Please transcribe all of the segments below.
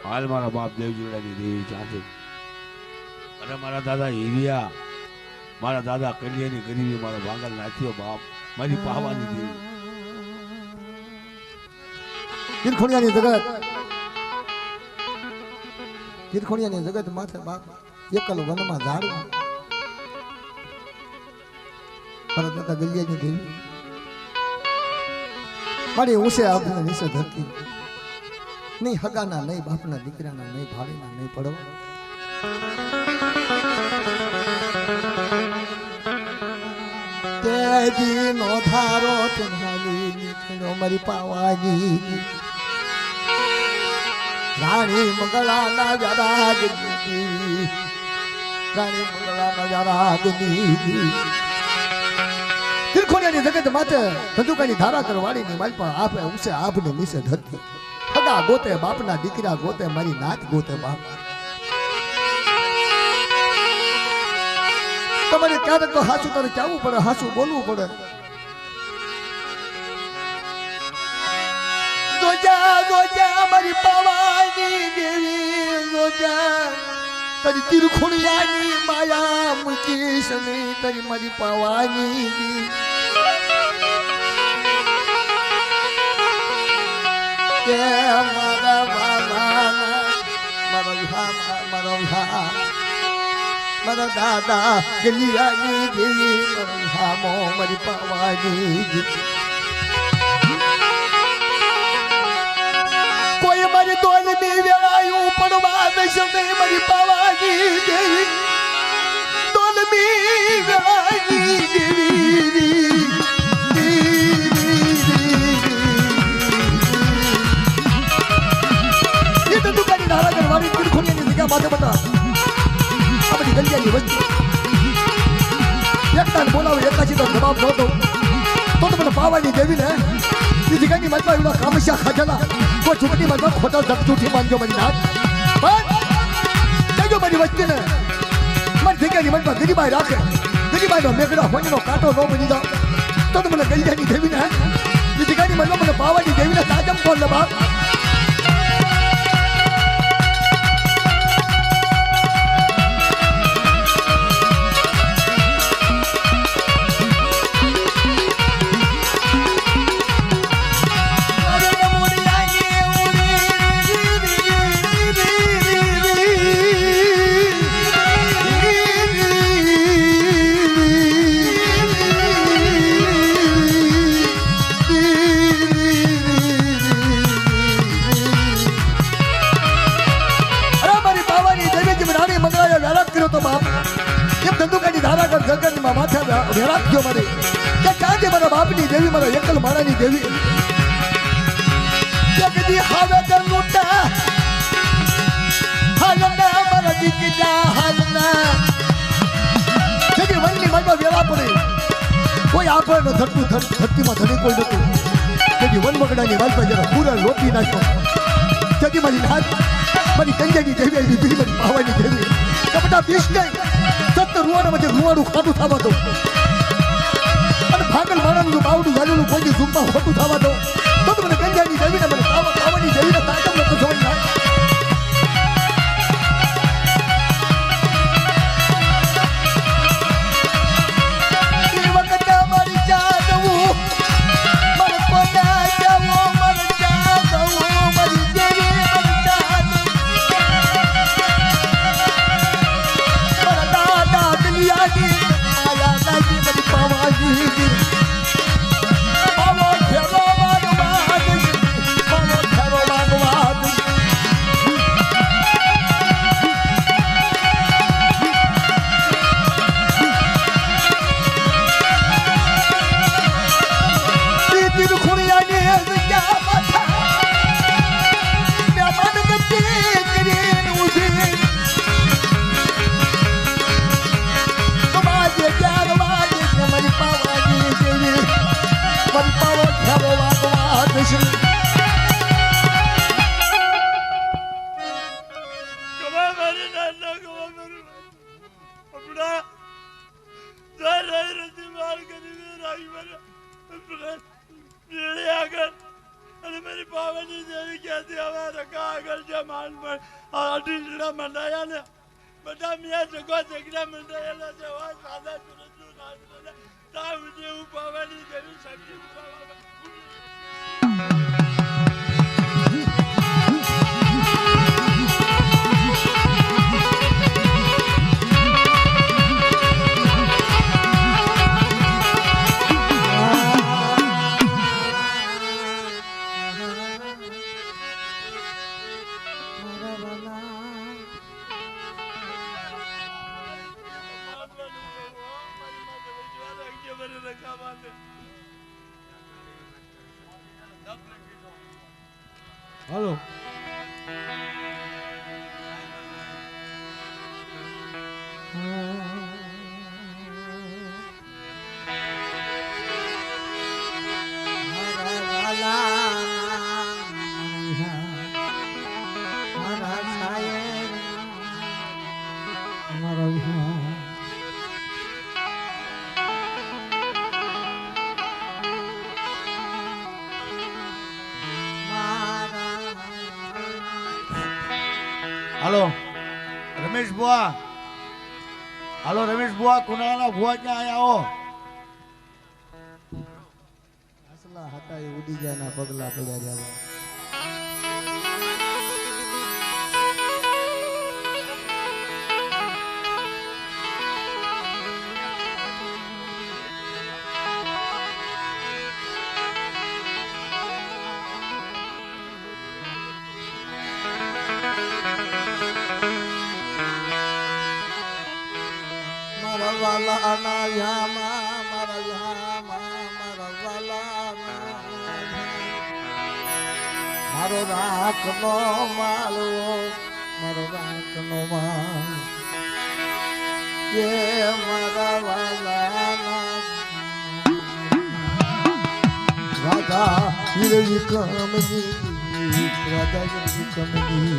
હાલ મારા બાપ દેવજીવડાની દેવી ચાંચી અને મારા દાદા હીરિયા, મારા દાદા કલિયાની ગરીબી, મારો ભાંગલ નાખ્યો બાપ, મારી પાવાની દેવી તીરખોણિયાની જગત માથે બાપ એકલ વનમાં ઝાડવા મારા દાદા ગલિયાની દેવી મારી ઊંચે આપને નીચે ધરતી નહીં હગાના નહીં બાપના દીકરાના નહીં ભાડીના નહીં પડવા તેજી નો ધારો તુમ્હારી નીકળો મારી પાવાની રાણી મંગળાના જરાગની રાણી મંગળાના જરાગની તીરખોણિયાની જગત માથે ધંધુકાની ધારા કરવાડીની માલપા આપે ઉસે આપને નીચે ધરતી હગા ગોતે બાપના દીકરા ગોતે મારી નાત ગોતે બાપ તમારે ક્યારેક તો હાસું તારે કહેવું પડે, હાસું બોલવું પડે. જોજા જોજા મારી પાવાની દેવી જોજા તારી તીરખોણિયાની માયા મૂકી સમી તારી મારી પાવાની કે મારા બાબાના મારા દાદા ગલિયાની દેવી હામો મારી પાવાની કોઈ મારી દોલની વેળાયું પડવા દેશે નહીં મારી પાવાની દેવી દોલની વેળાની દેવી એ તો દુકાની ધારા કરવાની તીરખોણિયાની જગ્યા માથે બતા આપણી ગલિયાની વચ્ચે એકતાને બોલાવે એકાશી તો જવાબ નહોતો તો મને પાવાની દેવી ને એ જગ્યાની મતમાં એવડા કામસ્યા ખાધેલા કોઈ છોકરી મતમાં ખોટા ધપચૂઠી બાંધજો મારી નાથ પણ મારી વચ્ચે ને મારી જગ્યાની મતમાં ગરીબાઈ રાખે ગરીબાઈનો મેઘડા હોણીનો કાંટો ન બની જાવ તો મને ગલિયાની દેવી ને એ જગ્યાની મતમાં મને પાવાની દેવી ને તાજમ કોણ ને બાપ બાપની દેવી મારા એકલ મારાની દેવી જગદી હવે ગંગુટા હાલના મારા દીકરા હાલના જગી વનની મનમાં વેળા પડે કોઈ આપણને ધરતું ધરતીમાં ધણી કોઈ નતું જગી વન મગડાની વાલ પર જરા પૂરા લોટી નાખ્યો જગી મારી નાથ મારી કંજાની દેવી આવી બીજી મારી પાવાની દેવી કપડા પીસ નહીં સત્ત રૂવાના વચ્ચે રૂવાડું ખાટું થવા દો ભાગલ માણસનું બાવડું ઝાડેલું કોઈ ઝૂમમાં ખોટું થવા દો તો મને ગંજાની દેવીને મને ખાવાની દેવીને તાકમ નતો જોઈ જાય એ વખતે મારી જાદવું મારે પોતા જાવો મારે જાદવું મારી દેવી મારી જાદ મારા દાદા દલિયાની આયા નાજી મારી પાવાની અને મારી પાવાની દેવી ક્યાંથી હવે રકા આગળ જે માન પર અઢીડા મંડાયા ને બધા મિયા જગવા જગડા મંડાયેલા છે વા સાદા સુરતનું નામ તાવ જેવું પાવાની દેવી શક્તિ હાલો હાલો રમેશ બુઆ હાલો રમેશ બુઆ કુનાળાના બુઆ ક્યાં આયા આસલા હતા એ ઉડી જાય ના પગલા પડ્યા જવા મારો રાખનો માલો મારો રાખનો માલ કે મારા વાલાના રાધા હિરવી કમની રાધા હિરવી કમની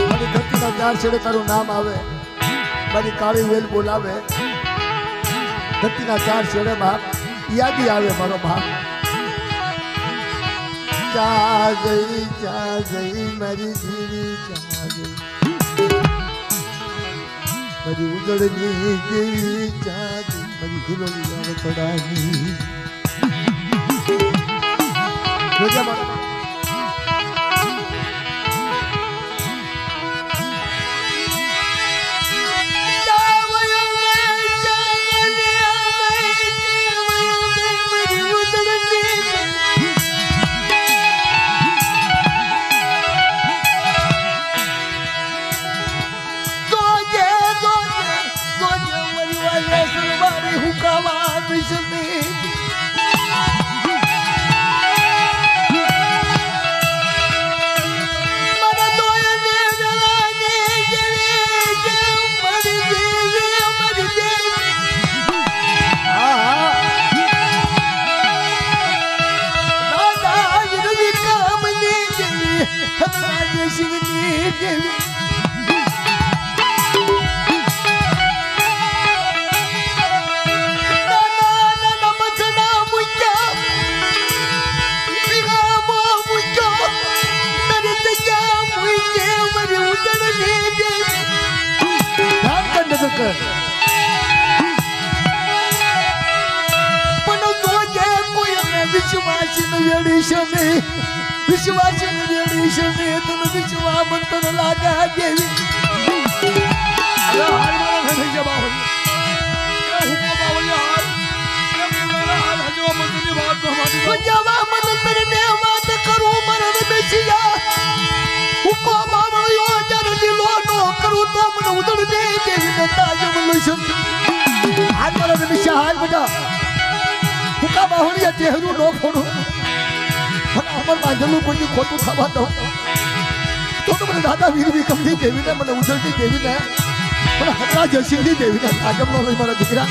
મારી ધરતીના ચાર છેડે તારું નામ આવે મારી કાળી વેલ બોલાવે ધરતીના ચાર છેડે બાપ યાદી આવે મારો બાપ ચા ગઈ મારી ધીરી ચા ગઈ મારી ઉજળની કેવી ચા ગઈ મારી હિલોલી પડાની વિશ્વાસી વેડી તને વિશ્વામંતર લાગા દેવી અમર બાંધેલું કોઈ ખોટું થવા દો તો મને દાદા વીરવી કમની દેવીને મને ઉજળની દેવીને મને હકરા જસીની દેવીને આગમનો લઈ મારા દીકરા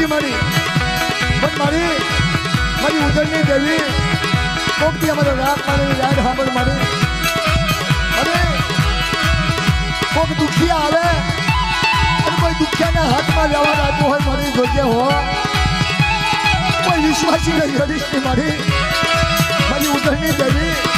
નથી મારી પણ મારી ઉદરની દેવી કોકથી અમારો રાત મારી રાડ સાંભળ મારી અને કોક દુખિયા આવે અને કોઈ દુખિયાના હાથમાં વ્યવહાર આવતો હોય મારી જોજે હો કોઈ વિશ્વાસી નહીં કરીશ નહીં મારી ઉદરની દેવી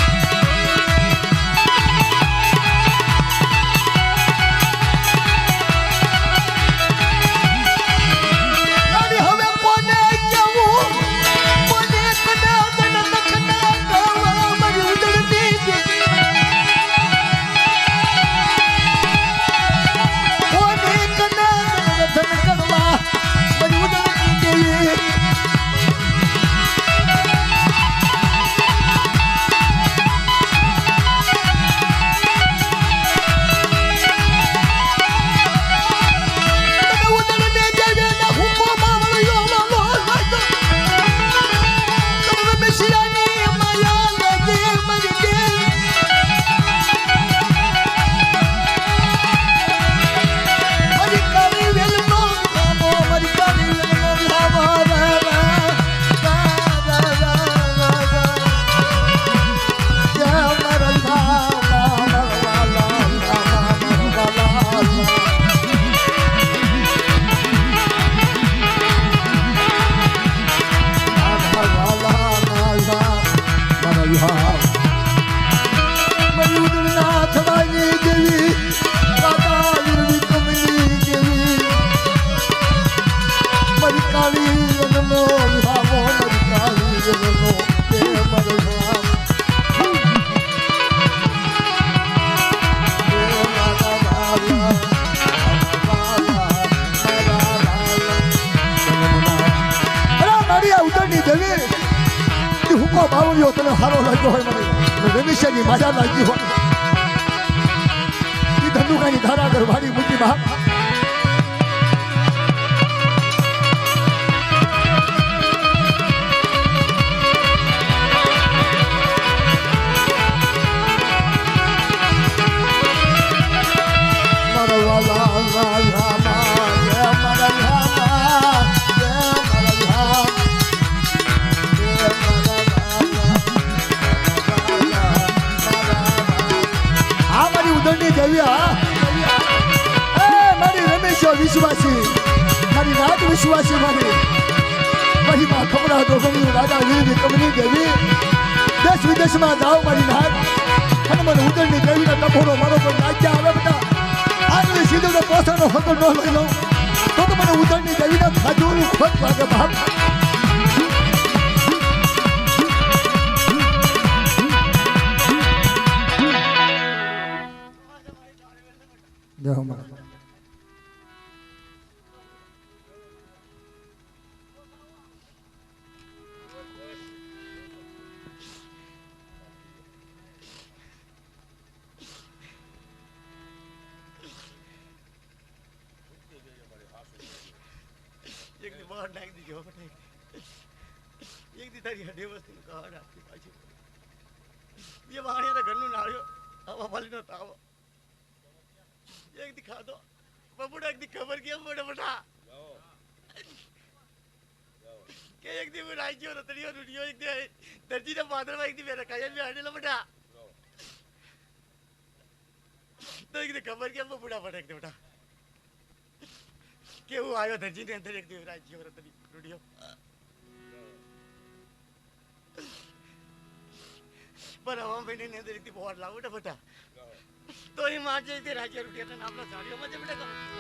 બાવળીઓ તને સારો લાગ્યો હોય મને રમેશની મજા લાગી હોય એ ધંધુકાની ધારા કર વાડી મૂકી બાપ વિશ્વાસી મારી નાત વિશ્વાસી મારી માં ખબર હતો ગમી રાજા વીરની કમની દેવી દેશ વિદેશમાં જાઓ મારી નાત અને મને ઉદરની દેવીના ટકોરો મારો કોઈ નાચ્યા આવે બધા આગળ સીધો પોસાનો હતો ન લઈ લઉં તો મને ઉદરની દેવીના ખાજુનું ખોટ લાગે બાપ જય માતા એક દી તારી હડે વસ્તી કહાડ આપતી પાછી એ વાણિયાના ઘરનું નાળ્યો હવા ફાલીનો તાવો એક દી ખાધો બબુડા એક દી ખબર કેમ પડે બટા કે એક દી હું રાખ્યો રતડીયો રૂડિયો એક દી દરજીના પાદરમાં એક દી મેં રખાયા મેં હાડેલો બટા તો એક દી ખબર કેમ બબુડા પડે એક દી બટા કેવું આવ્યો દરજીની અંદર એક દી રાખ્યો રતડી રૂડિયો પણ હવા મહિને અંદર એક દી બોર્ડ લાવો ને બટા તો એ માં જે રાખ્યા રૂડિયા આપણા સાડીઓમાં જે બેટા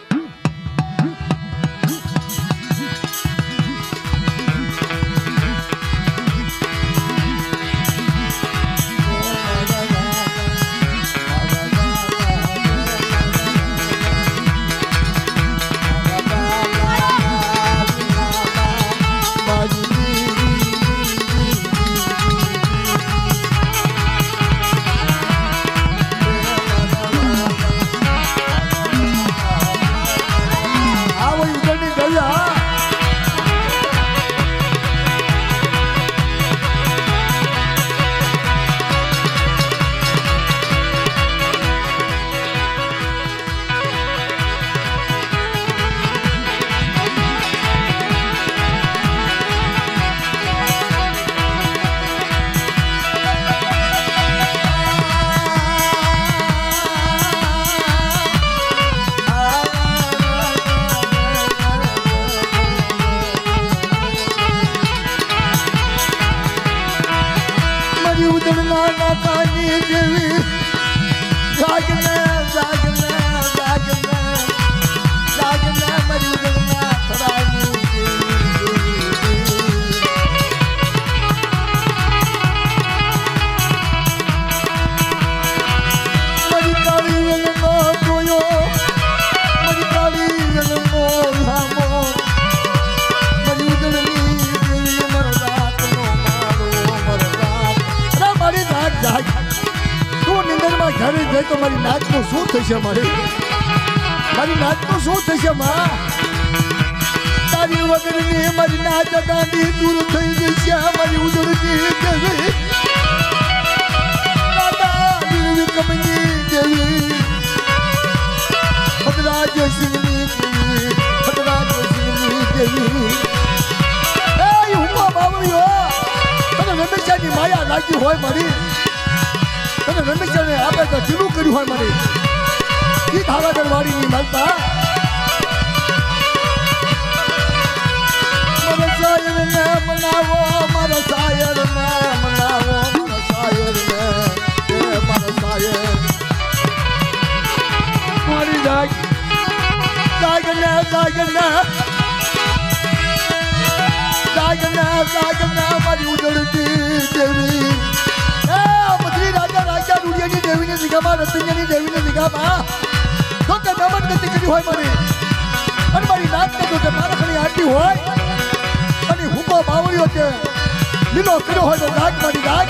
દેવી જાગને જાગને જાગને જાગને મારી ઉદરના થરાની મારી કાળી રંગનો જોયો મારી કાળી રંગનો લામો મારી ઉદરની દેવી મરદાતનો મારો મરદાત અરે મારી નાક જાગ તું નિંદરમાં ઘરે જાય તો મારી નાચનું શું થશે મારી નાચનું શું થશે માં તારી વગરની મારી નાચ ગાંધી દૂર થઈ જશે મારી ઉજળતી દેવી દાદા વિક્રમની દેવી ભદ્રાજ સિંહની દેવી ભદ્રાજ સિંહની દેવી એ હુમા બાવળીઓ તને રમેશાની માયા લાગી હોય મારી તને રમેશને આપણે તો જીલું કર્યું હોય મારી ઈ ધારાગર વાળીની માલતા મારા સાયરને મનાવો મારા સાયરને મનાવો મારા સાયરને એ મારા સાયર મારી જાગને મારી ઉજળતી દેવી બધી રાજા રૂડિયાની દેવીની દિગામાં રતન્યાની દેવીની દિગામાં તો તે નમન ગતિ કરી હોય મારી અને મારી નાચ તો તે મારા ખરી આરતી હોય અને હુકો બાવળીઓ છે લીલો કર્યો હોય તો રાગ મારી રાગ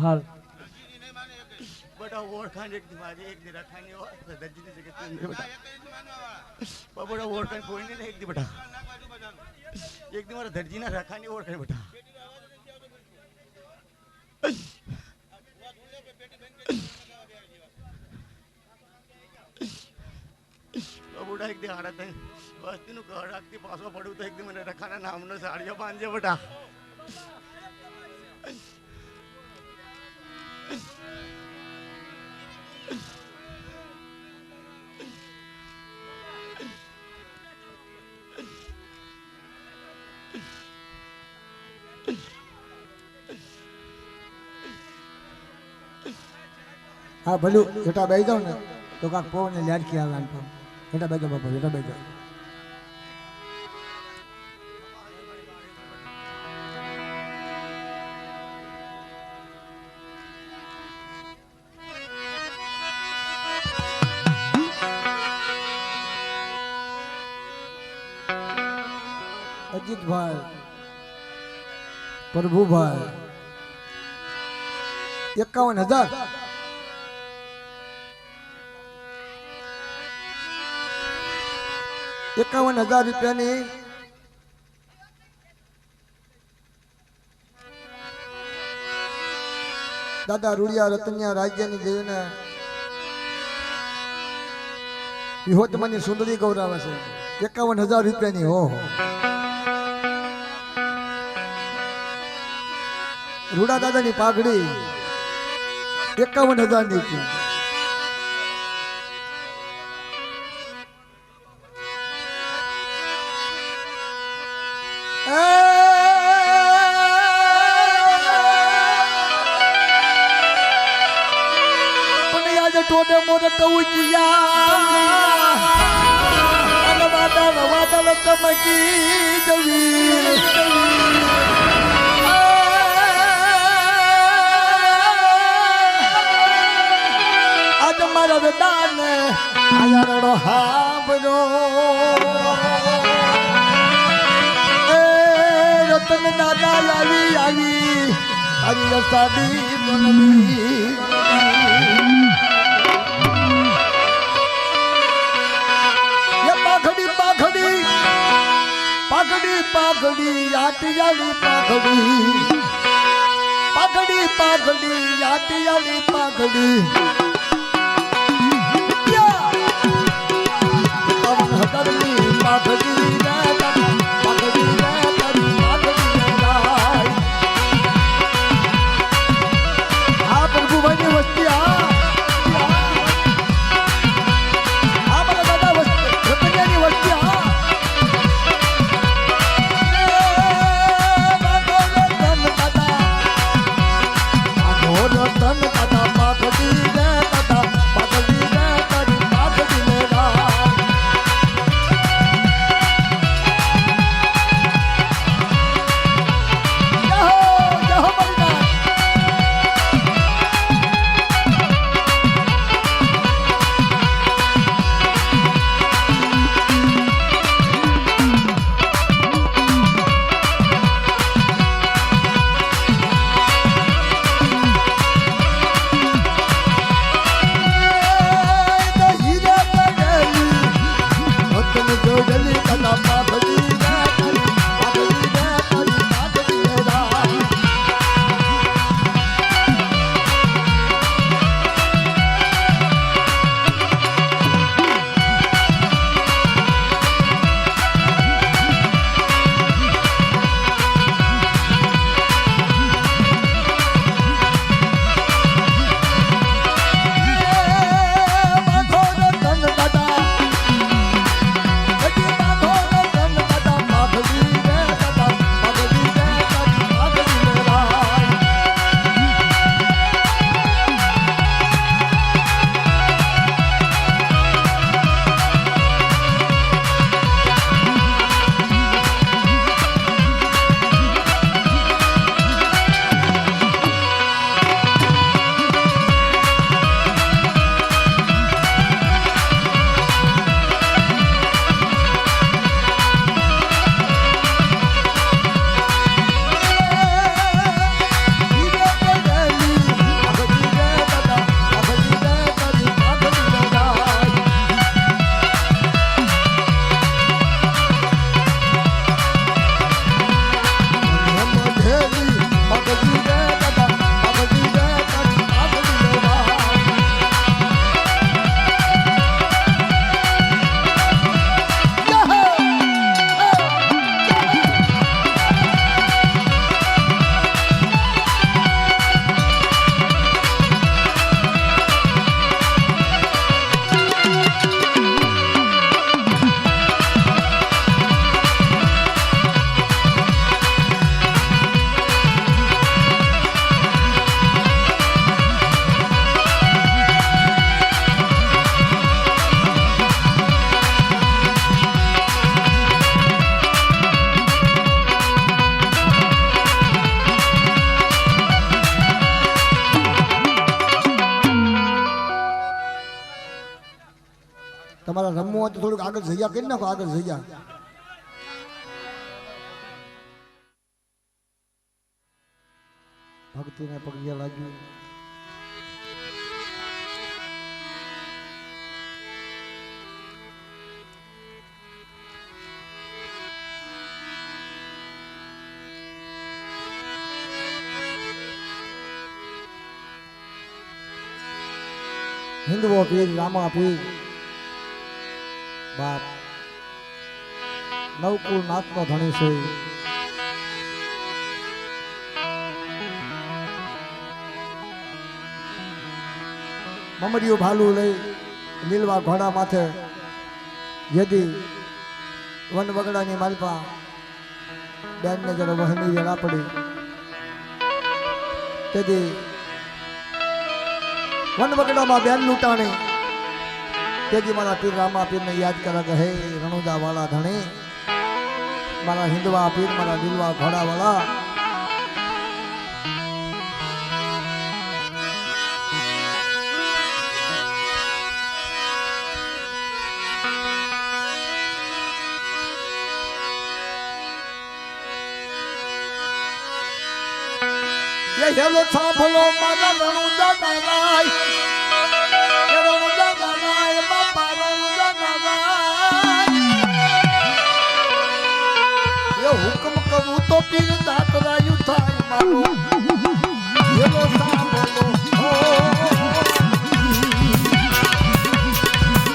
હાલ बड़ा ओळखान एक मारी एक दी रखानी हो दर्जी जगह बेटा बड़ा ओळखान कोई नहीं एक दी बेटा एक दी मारा दर्जी ना रखानी ओळखान बेटा बड़ा एक दी हाड़ा थे वस्ती नु गड़ा ती पासो पड़ू तो एक दी मैंने रखाना नाम नो साड़ियो बांधे बेटा હા ભલું હેઠા બેસી જાવ ને તો કાંક પવન ને લ્યાડકી આવે હેઠા બેસો બાપા હેઠા બેસો અજીતભાઈ પ્રભુભાઈ 51,000 51,000 રૂપિયાની દાદા રૂડિયા રતનિયા રાજ્યની દેવીને વિહોતમાની સુંદરી ગૌરાવે છે 51,000 રૂપિયાની ઓહો રૂડા દાદાની પાઘડી 51,000 ની ટોડે મોરે ટઉચિયા અને વાદળ ચમકી જવી આજ મારા વેદાન આયારડો હાંભળો એ રતન દાદા આવી તારી અસાડી બનવી પાઘડી પાઘડી પાઘડી પાઘડી આટિયાળી પાઘડી પાઘડી પાઘડી આટિયાળી પાઘડી પવન હતરની પાઘડી પાઘડી તારી પાઘડી આ પ્રભુભાઈની વસ્તી આ મારા દાદા વસ્તી રતનિયાની વસ્તી આ તમારા રમવું હોય તો થોડુંક આગળ જગ્યા કરી નાખો આગળ જગ્યા ભક્તિને પગિયા લાગ્યું હિન્દુઓ પીર રામા પીર બાપ નવકુળ નાથનો ધણી સોઈ મમડિયું ભાલું લઈ લીલવા ઘોડા માથે જેથી વન વગડાની માલપા બેનને જરા વહની વેળા પડી તેથી વન વગડામાં બેન લૂંટાણી તેથી મારા પીર રામા પીરને યાદ કરે કે હે રણુદા વાળા ધણી મારા હિન્દવા પીર મારા દિલવા ઘોડા વાળા એ હેલો સાંભળો મારા રણુજા નારાય એ રણુજા નારાય બાપા રણુજા નારાય એ હુકમ કરું તો પીર દાતરાયું થાય મારો હેલો સાંભળો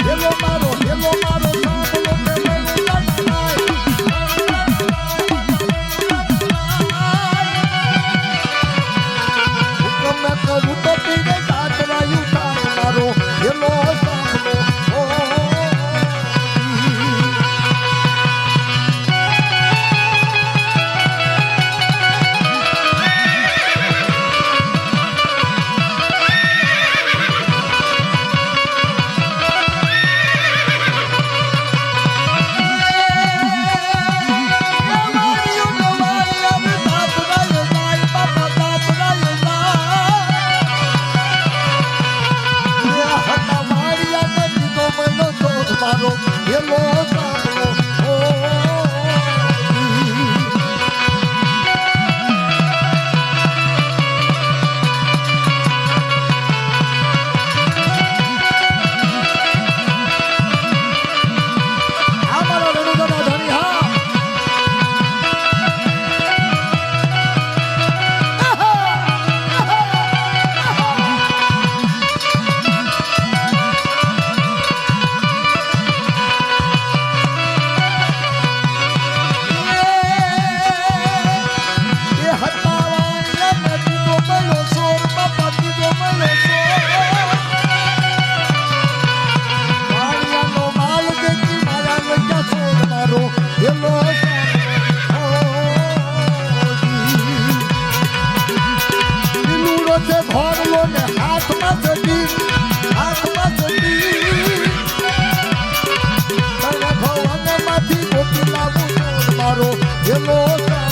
હેલો મારો સાંભળો કે રણુજા નારાય કરું તો પીરે દાતરાયું થાય મારો હેલો સાંભળો મારો હેલો સાંભળો આ મારો રણુજાનો ધણી હા મારો હેલો સાંભળો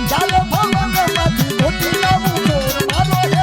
ચાલો ભવન માંથી મોતી લાવું મારો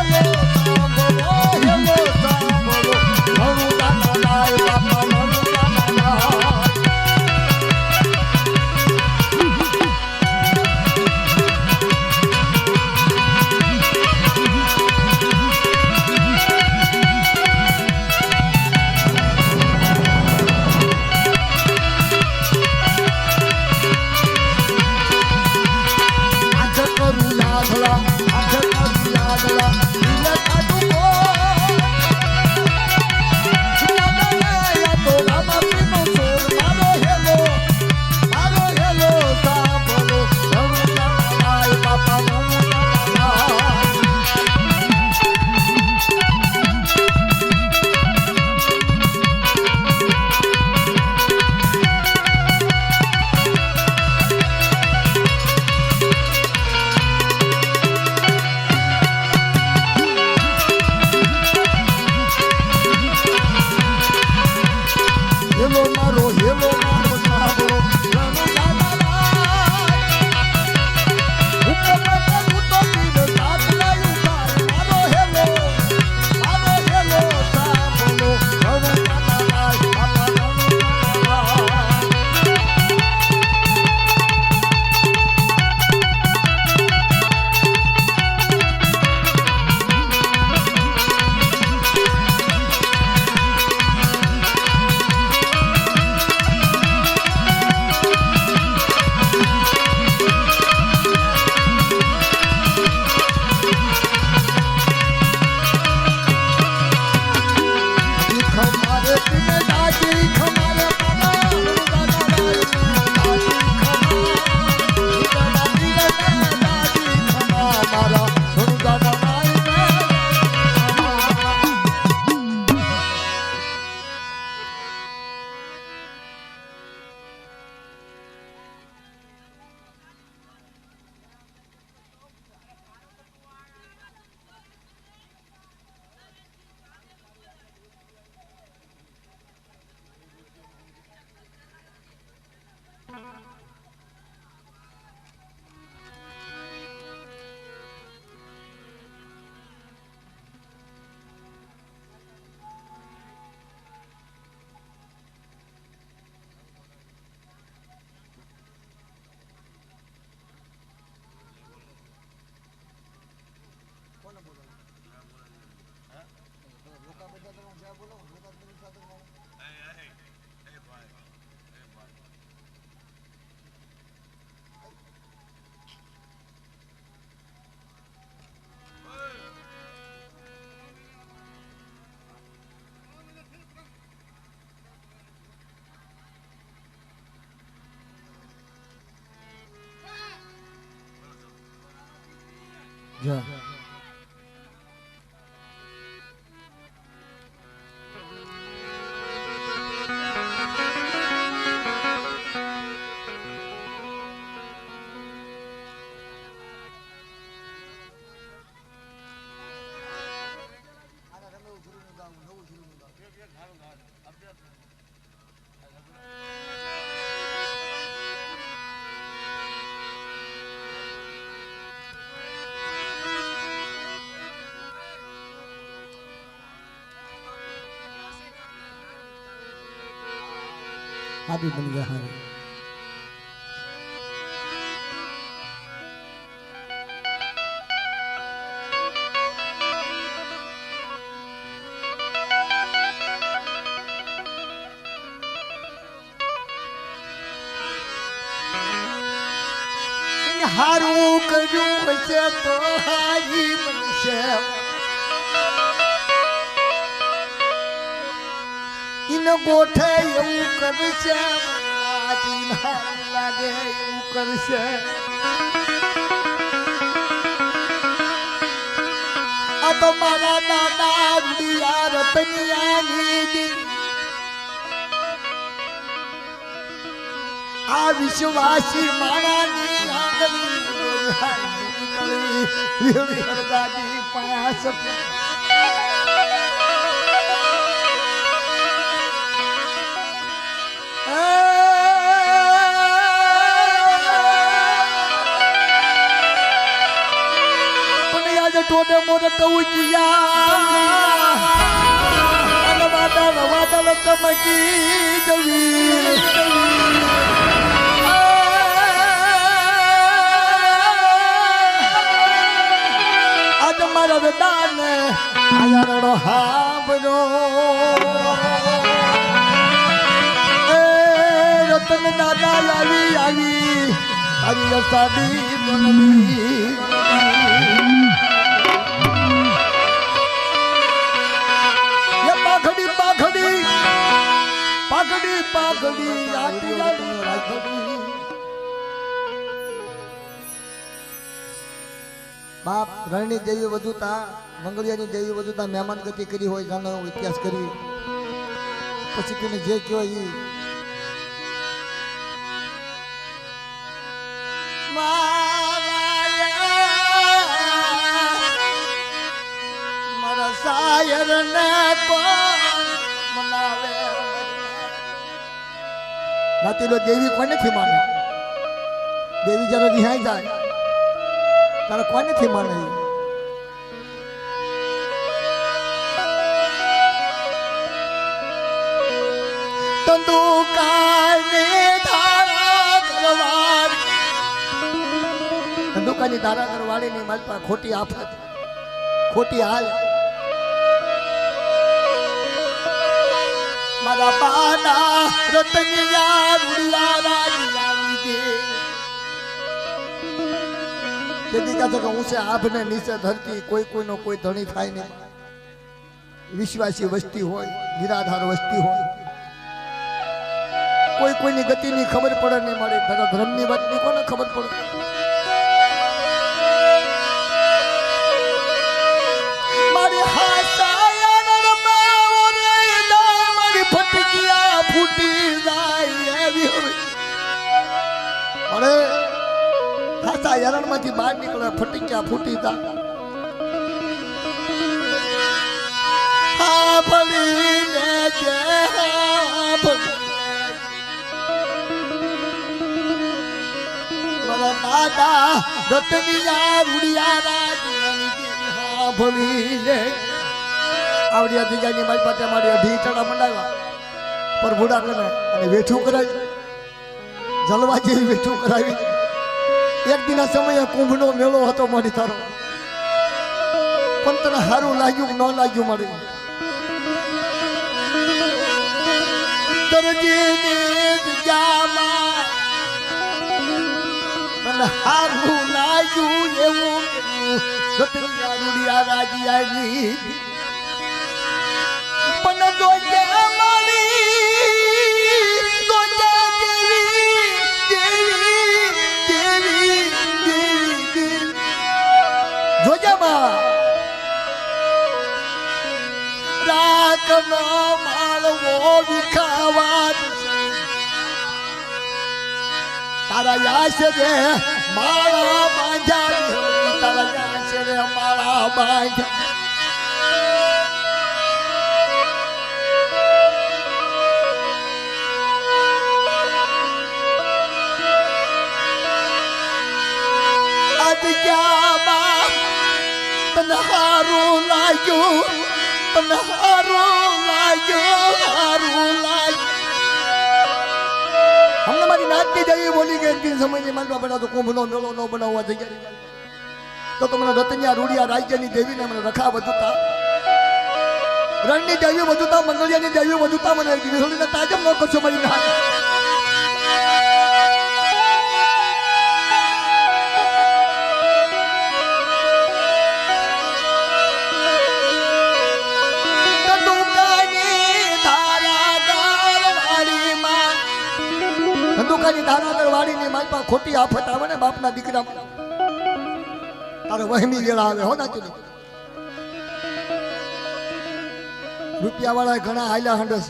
જા आदि बन गया हारे हारू करूं से तो हारी बनसे इन गोठे એવું કરશે આજી ના લાગે એવું કરશે આ તો મારા દાદા ઉડિયા રતનિયાની આ વિશ્વાસી માણાની આંગળી નીકળી હરદાદી પાસ ટોડે મોડે ટવું કિયા અને વાદળ ચમકી જવી આજ મારા વેદાને આયારડો હાંભળો એ રતન દાદા આવી તારી અસાડી બનવી પાઘડી આટી રાખડી બાપ રણની દેવી વધુતા મંગળિયાની દેવી વધુતા મહેમાન ગતિ કરી હોય ગાનો ઇતિહાસ કરી પછી તમે જે કહો એ મારા સાયર ને કોણ મનાવે નાતીલો દેવી કોને થી માને દેવી જરા રિહાઈ જાય તારે કોને થી માને ધંધુકાની ધારા કરવાળી ની મારી પાસે ખોટી આફત ખોટી હાલ મારા બાના રતનિયા રૂડિયા રાજી દે તેથી કહે કે ઊંચે આભને નીચે ધરતી કોઈ કોઈનો કોઈ ધણી થાય નહીં વિશ્વાસી વસ્તી હોય નિરાધાર વસ્તી હોય કોઈ કોઈની ગતિની ખબર પડે નહીં મળે ધર્મની વાતની કોને ખબર પડે મારી ફટકિયા ફૂટી જાય એવી અરે ખાસા હેરણ માંથી બહાર નીકળે ફટકિયા ફૂટી જાય હા ભલી ને જે મારા દાદા રતનિયા રૂડિયા રાજી હા ભલી ને આવડિયા દીજાની મારી પાસે મારી અઢી ચડા મંડાવ્યા પર ભૂડા કરે અને વેઠું કરાવી જલવા જેવી વેઠું કરાવી એક દિના સમયે કુંભનો મેળો હતો મારી તારો પણ તને સારું લાગ્યું ન લાગ્યું મારી મને સારું લાગ્યું એવું રૂડિયા રાજી આવી પણ જોજે મારી જોજે દેવી કનો માળવો વિખાવા તારા યાશ રે માળા બાંધ્યા તારા યાશ રે માળા બાંધ્યા તને હારું લાગ્યું તને હારું લાગ્યું હમણાં મારી નાચની જઈ બોલી ગઈ કે સમયની માનવા બના તો કુંભનો મેળો ન બનાવવા જગ્યા તો મને રતનિયા રૂડિયા રાજ્યની દેવીને મને રખા વધુતા રણની દેવી વધુતા મંગળિયાની દેવી વધુતા મને વિહોળીને તાજમ ન કરશો મારી નાચ ધંધુકાની ધારાગર વાડીની માલપા ખોટી આફત આવે ને બાપના દીકરા તારે વહેમી વેળા આવે હો નાચી રૂપિયા વાળા ઘણા હાલ્યા હંડસ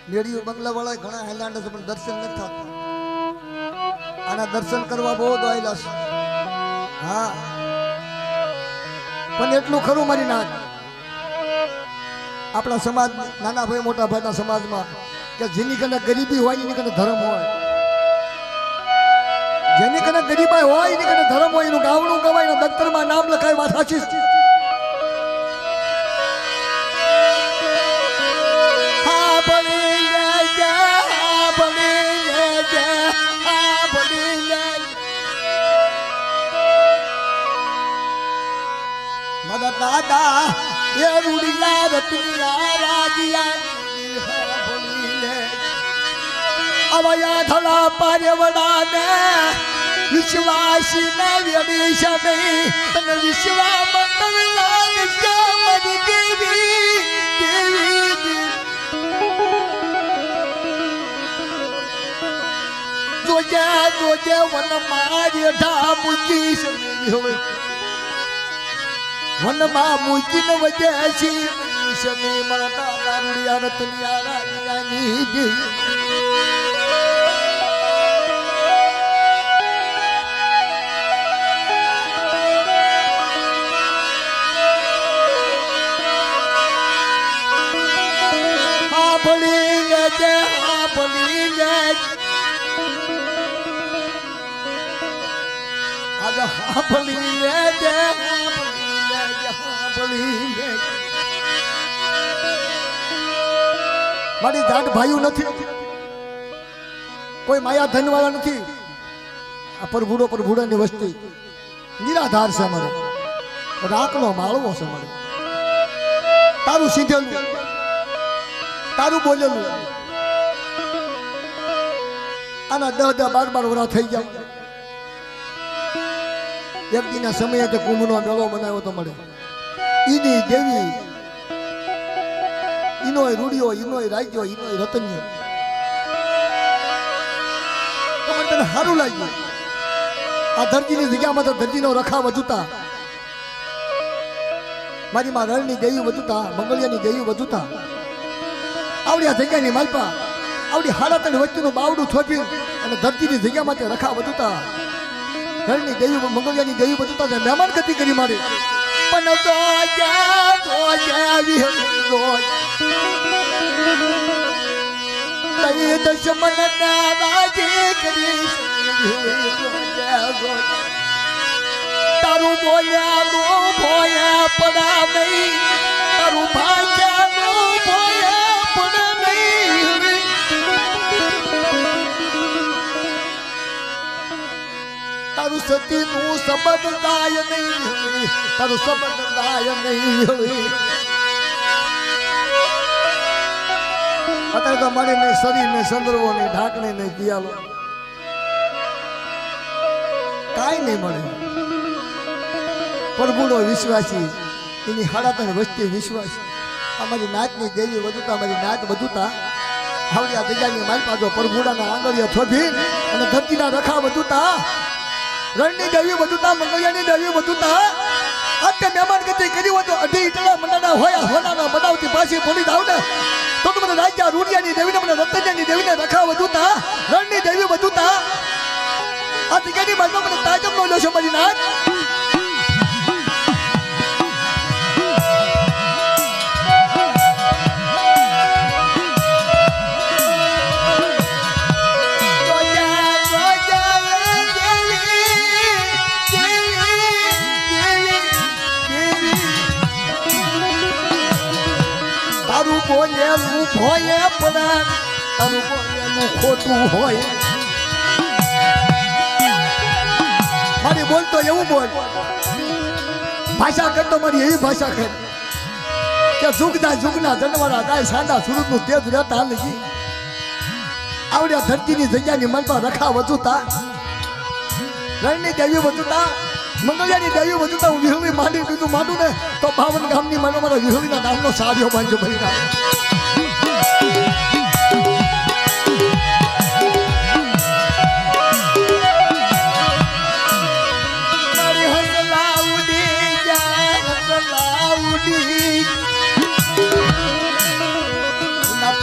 મેળીઓ બંગલા વાળા ઘણા હાલ્યા હંડસ પણ દર્શન નથી થતા આના દર્શન કરવા બહુ તો હાલ્યા છે હા પણ એટલું ખરું મારી નાચ આપણા સમાજ નાના ભાઈ મોટા ભાઈના સમાજમાં કે જેની કને ગરીબી હોય એની કને ધર્મ હોય જેની કને ગરીબાઈ હોય એની કને ધર્મ હોય એનું ગાવણું ગવાય એનું દફતરમાં નામ લખાય વાત સાચી મારા દાદા એ રૂડિયા રતનિયા રાજિયા અવયા થલા પારેવડા ને વિશ્વાસી ને વ્યડીશ નહીં તને વિશ્વા મંડળ લાગશે મારી દેવી દેવી જોજે જોજે વન મારી ઢા મૂકીશ વનમાં મૂકીને વજે છી શમી મારા દારૂડિયા રતનિયા રાજિયાની દેવી મારી જાત ભાઈઓ નથી કોઈ માયા ધન વાળા નથી આ પ્રભુડોની વસ્તી નિરાધાર છે અમારે રાખલો માળવો છે અમારે તારું સીધેલું તારું બોલેલું આના 10-12 વર્ષ થઈ જાય એક દિના સમયે તે કુંભનો મેળો બનાવ્યો તો મળે ઈની દેવી ઈનોય રૂડિયો ઈનોય રાજ્યો ઈનોય રતન્યો તો મને તને સારું લાગ્યું આ ધરતીની જગ્યામાં તો ધરતીનો રખા વધુતા મારી માં રણની દેવી વધુતા મંગળિયાની દેવી વધુતા આવડી આ જગ્યાની માલપા આવડી 3.5 વચ્ચેનું બાવડું થોપી અને ધરતીની જગ્યામાં તે રખા વધુતા રણની દેવી મંગળિયાની દેવી વધુતા છે મહેમાન ગતિ કરી મારી પણ દુશ્મન તારું બોલ્યા ભોયા પડા નહીં તારું ભાગ્યા ભોયા પડા નહીં તારું સતી નું સંબંધ દાય નહીં તારું સંબંધ દાય નહીં અત્યારે તો મારી નહીં શરીર ને સંદર્ભો નહીં ઢાંકણી નહીં પિયાલો કાંઈ નહીં મળે પ્રભુનો વિશ્વાસી એની 3.5 વસ્તી વિશ્વાસી અમારી નાચની દેવી વધુતા અમારી નાચ વધુતા હાવડિયા જગ્યાની માલપા જો પ્રભુડાના આંગળીઓ થોભી અને ધરતીના રખા વધુતા રણની દેવી વધુતા મંગળિયાની દેવી વધુતા અત્યારે મહેમાન ગતિ કરી હોય તો અઢી ઇટલા મંડાના હોય હોનાના બનાવતી પાછી બોલી જાવ ને તો મને રાજા રૂડિયાની દેવીને મને રતનજાની દેવીને રખા વધુતા રણની દેવી વધુતા આ જગ્યાની બાજુમાં મને તાજબ નો લો છો મારી નાથ બોલેલું ભોય પણ તારું બોલેલું ખોટું હોય મારી બોલતો એવું બોલ ભાષા કરતો મારી એવી ભાષા કર કે જુગના જનવારા ગાય સાંડા સુરતનું તેજ રહેતા નથી આવડ્યા ધરતીની જગ્યાની મનમાં રખા વધુતા રણની દેવી વધુતા મંગળિયાની દેવી વધુતા હું વિહળી માંડી બીજું માંડું ને તો 52 ગામની માનો મારા વિહળીના નામનો સાર્યો બાંધ્યો ભરી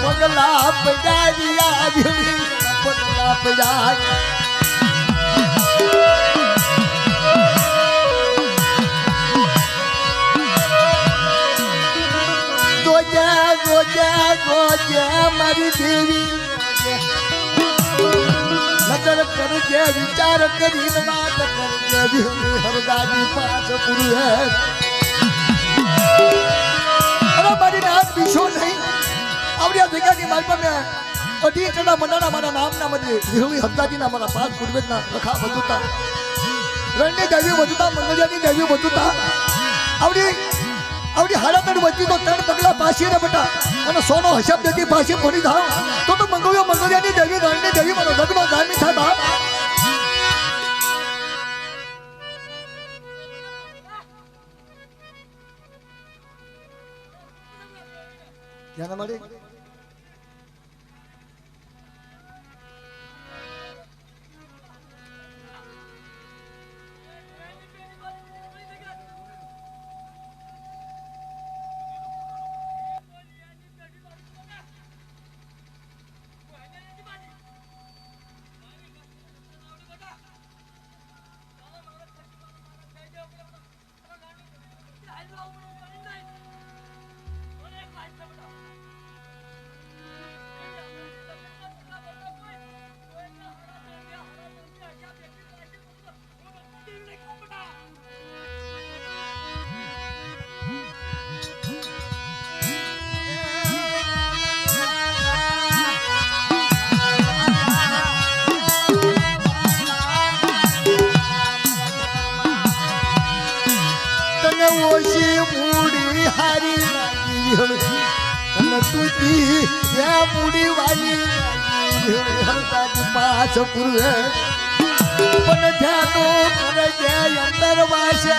પગલા પજારિયા પગલા પજાર ગોજે મારી દેવી નજર કરજે વિચાર કરીને વાત કરજે હરદાજી પાસ પૂરું હે અરે મારી નાથ બીશો નહીં આવડ્યા જગ્યાની માલપા મેં અઢી ટના મંડાના મારા નામના મધ્ય વિહળી હરદાજીના મારા પાસ પૂર્વેજના રખા વધુતા રણની દેવી વધુતા મંગળિયાની દેવી વધુતા આવડી હારાતર વચ્ચે તો 3 પગલા પાછી ને બેટા અને સોનો હસબ દેતી પાછી પડી જાવ તો મંગળિયાની દેવી રણની દેવી મારો જગમાં ગામી થાય બાપ ક્યાં મળી મૂડી વાલી પાછ પૂર્વે પણ ધ્યાનો કરે છે અંદર વાસે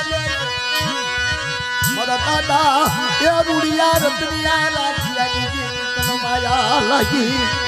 મારા દાદા એ રૂડિયા રતનિયા લાગી તન માયા લાગી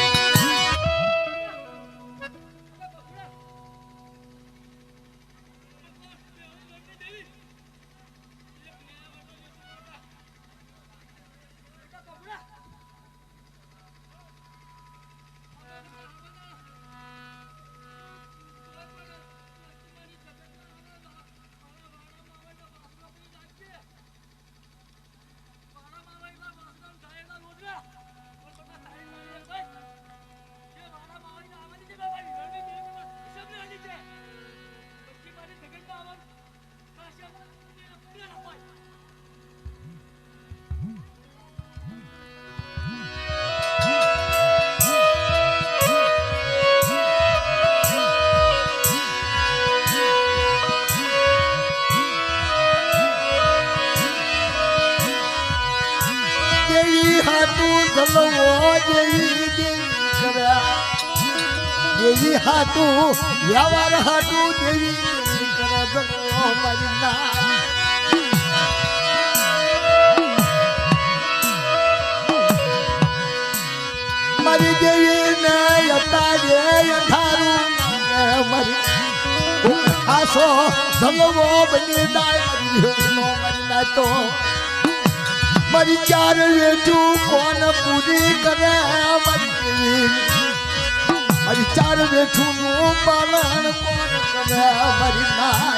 દેવી હાટું વ્યવહાર હાટું દેવી કરે મારી ના મારી દેવી ને અતારે અંધારું મારી ખાસ પાછો ધનવો બની જાય મારી નાતો મારી ચાર વેઠું કોણ પૂરી કરે મારી ચાર વેઠું નું પાલન કોણ કરે મારી નાય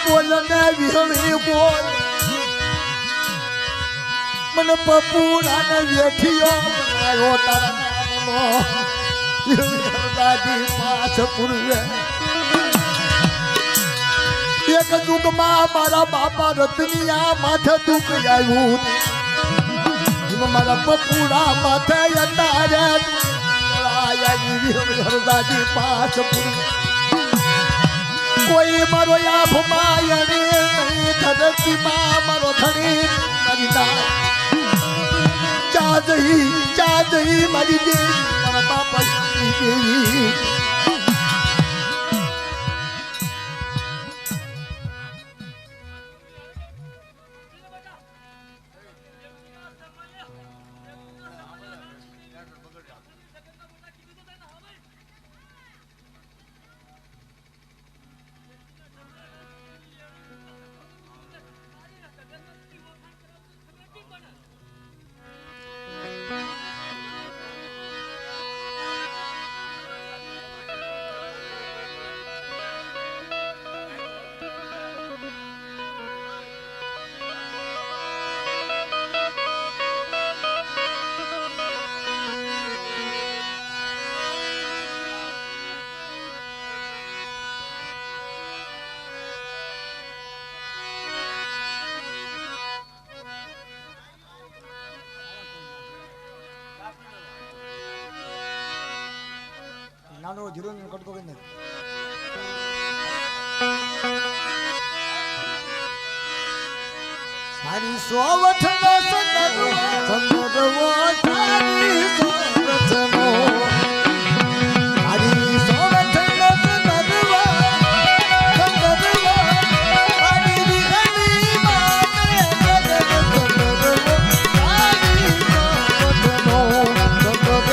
બોલને વિહળી બોલ મને પપુરાને વેઠીઓ બનાવ્યો તારા નામનો દાદી પાસ પૂર્વે એક દુઃખમાં મારા બાપા રતનિયા માથે દુઃખ આવ્યું મારા પપુરા માથે અત્યારે દાદી પાસ પૂર્વે કોઈ મારો આભ માયણી નહીં ધરતીમાં મારો ધણી મારી ના ચાદઈ મારી દેવી મારા બાપા દેવી નાનો જીરો કટકો કરીને મારી સોવઠ નો સંદર્ભો તારી સોવઠ નો મારી સોવઠ નો સંદર્ભો મારી વિહળી માને સંદર્ભો તારી સોવઠ નો સંદર્ભો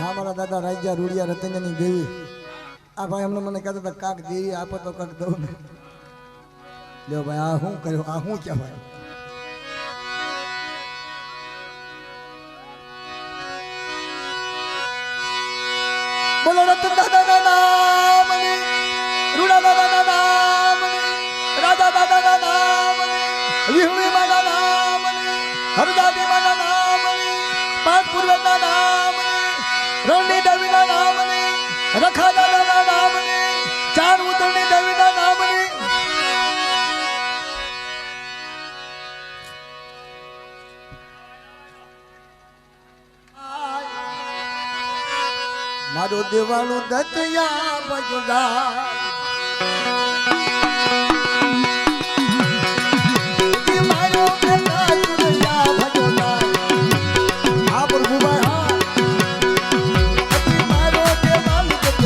હા મારા દાદા રાજા રૂડિયા રતનની દેવી આ ભાઈ અમને મને કહેતા હતા કાક દેવી આપો તો કાક દઉં ને લ્યો ભાઈ આ શું કર્યું આ શું ક્યાં ભાઈ બોલો રતન દાદાના નામની રૂડા દાદાના નામની રાજા દાદાના નામની વિહુડી માના નામની હરદાદી માના નામની પાંચ પૂર્વજના નામની રણની દેવીના નામની રખા દાદાના નામની ચાર ઉતરની દેવીના નામની મારો દેવાનું દત્તયા બજુદા મારો દત્તયા બજુદા આ પ્રભુભાઈ હા મારો દેવાનું દત્તયા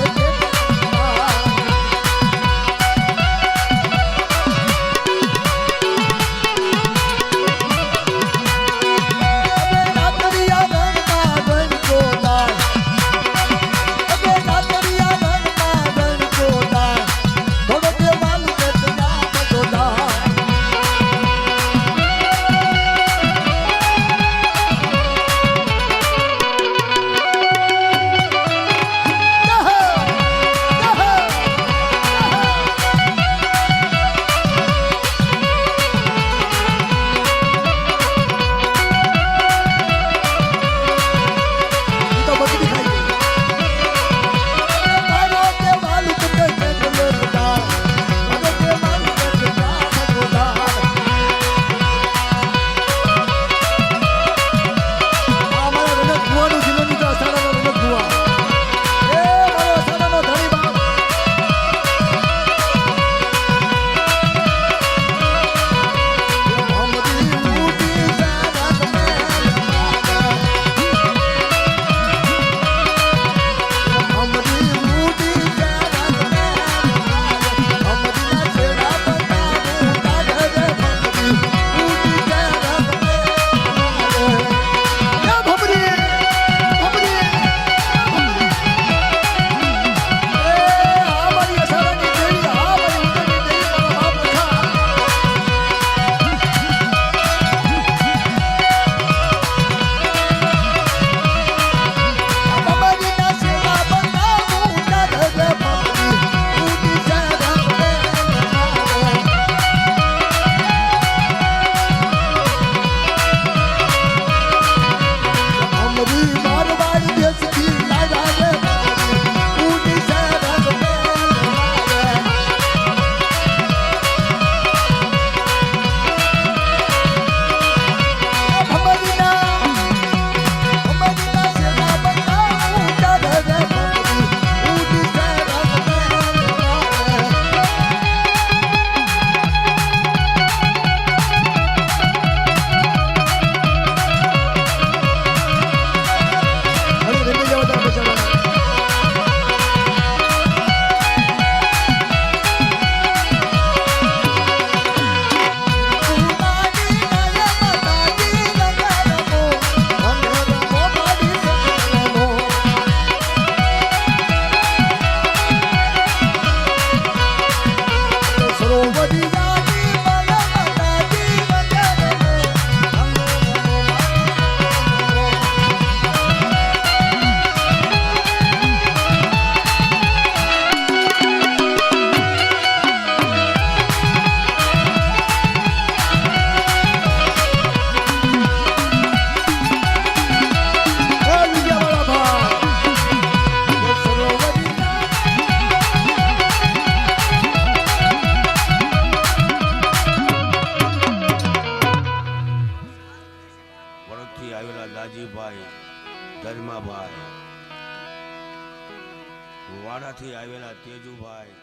ધર્માભાઈ વાડાથી આવેલા તેજુભાઈ